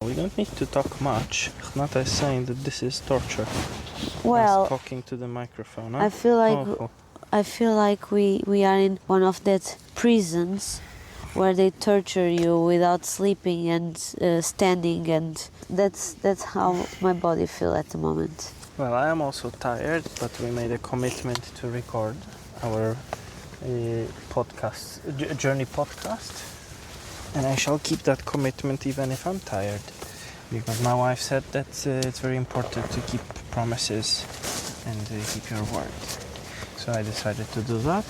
we don't need to talk much. Renata is saying that this is torture. Well, talking to the microphone. Huh? I feel like we are in one of that prisons where they torture you without sleeping and standing, and that's how my body feels at the moment. Well, I am also tired, but we made a commitment to record our journey podcast, and I shall keep that commitment even if I'm tired, because my wife said that it's very important to keep promises and keep your word. So I decided to do that.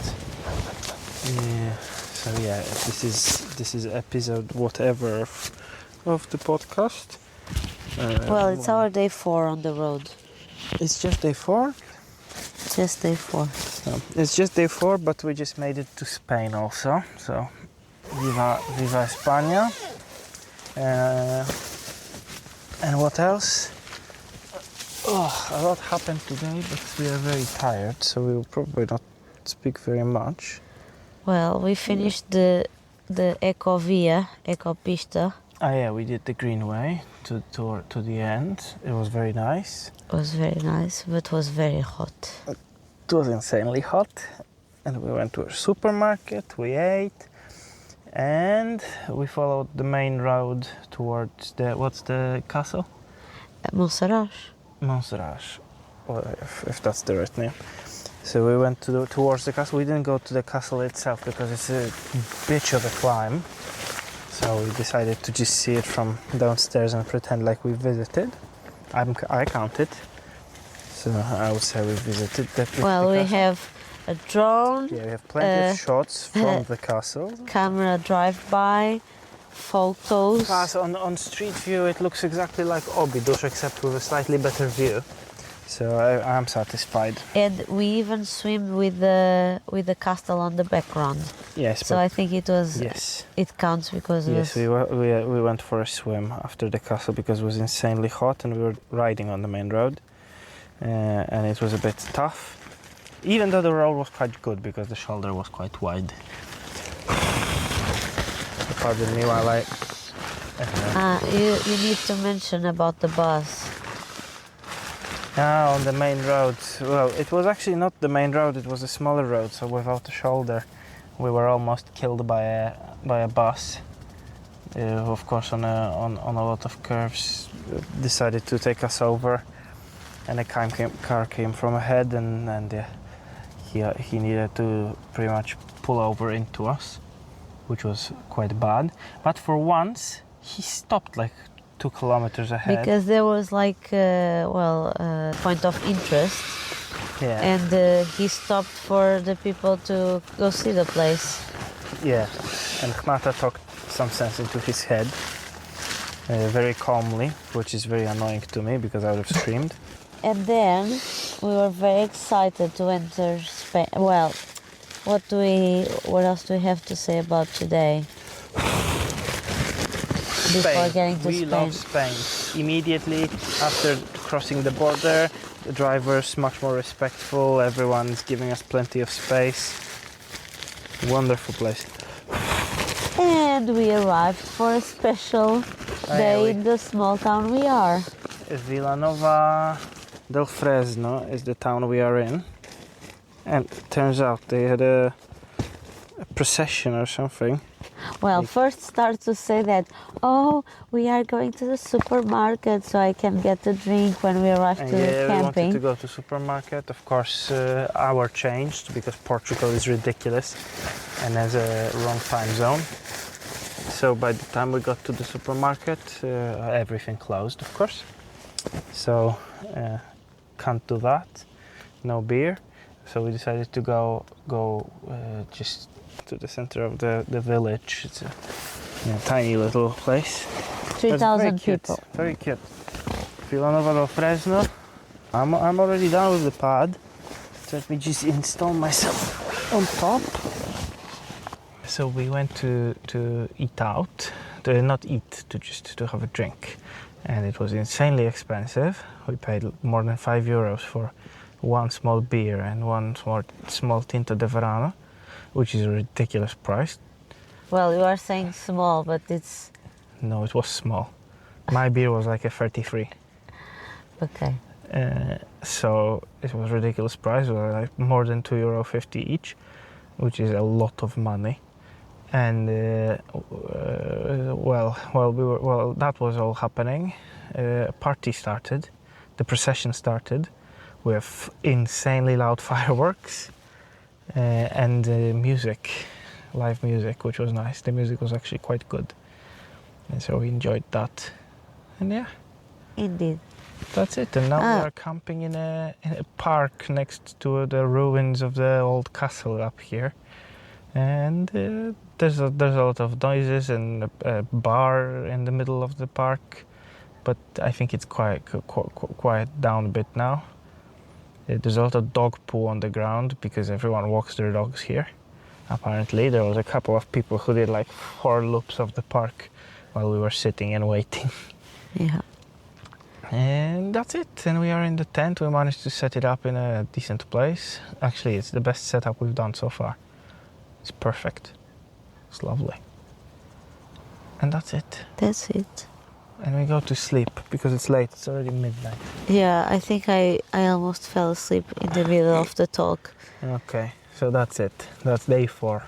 So yeah, this is episode whatever of the podcast. Well, it's our day 4 on the road. It's just day 4? Just day 4. So, it's just day 4, but we just made it to Spain also. So, viva España. And what else? A lot happened today, but we are very tired, so we will probably not speak very much. Well, we finished the Ecopista. Oh yeah, we did the Greenway to the end. It was very nice. It was very nice, but it was very hot. It was insanely hot, and we went to a supermarket, we ate, and we followed the main road towards what's the castle? Monsaraz. Monsaraz, if that's the right name. So we went towards the castle. We didn't go to the castle itself because it's a bitch of a climb. So we decided to just see it from downstairs and pretend like we visited. I counted. So I would say we visited that. Well, we have a drone. Yeah, we have plenty of shots from the castle. Camera drive-by, photos. Plus, on street view, it looks exactly like Óbidos, except with a slightly better view. So I'm satisfied. And we even swim with the castle on the background. Yes. So I think it was. Yes. It counts because. Yes, we went for a swim after the castle because it was insanely hot and we were riding on the main road, and it was a bit tough. Even though the road was quite good because the shoulder was quite wide. Pardon me while I. You need to mention about the bus. On the main road. Well, it was actually not the main road, it was a smaller road, so without the shoulder we were almost killed by a bus. Of course on a lot of curves decided to take us over, and a car came from ahead, and he needed to pretty much pull over into us, which was quite bad. But for once he stopped like 2 kilometers ahead. Because there was like, point of interest. Yeah. And he stopped for the people to go see the place. Yeah. And Renata talked some sense into his head, very calmly, which is very annoying to me because I would have screamed. And then we were very excited to enter Spain. Well, what else do we have to say about today? Before getting to we Spain. love Spain. Immediately after crossing the border, the driver's much more respectful, everyone's giving us plenty of space. Wonderful place. And we arrived for a special day in the small town we are. Villanueva del Fresno is the town we are in. And it turns out they had a procession or something. Well, first start to say that, we are going to the supermarket so I can get a drink when we arrive to the camping. We wanted to go to supermarket. Of course, hour changed because Portugal is ridiculous and has a wrong time zone. So by the time we got to the supermarket, everything closed, of course. So can't do that. No beer. So we decided to go just to the center of the village. It's a tiny little place. 3,000 people. Very cute. Villanueva del Fresno. I'm already done with the pad. So let me just install myself on top. So we went to eat out. Not eat, to have a drink. And it was insanely expensive. We paid more than €5 for one small beer and one small Tinto de Verano, which is a ridiculous price. Well, you are saying small, but it's... No, it was small. My beer was like a 33. Okay. So it was ridiculous price. It was like more than €2.50 each, which is a lot of money. And that was all happening. Party started, the procession started with insanely loud fireworks and music, live music, which was nice. The music was actually quite good, and so we enjoyed that. And yeah, Indeed. that's it. And now we are camping in a park next to the ruins of the old castle up here. And there's a lot of noises and a bar in the middle of the park, but I think it's quiet down a bit now. There's a lot of dog poo on the ground because everyone walks their dogs here. Apparently there was a couple of people who did like 4 loops of the park while we were sitting and waiting. Yeah. And that's it. And we are in the tent. We managed to set it up in a decent place. Actually, it's the best setup we've done so far. It's perfect. It's lovely. And that's it. That's it. And we go to sleep because it's late. It's already midnight. Yeah, I think I almost fell asleep in the middle of the talk. Okay, so that's it. That's day 4.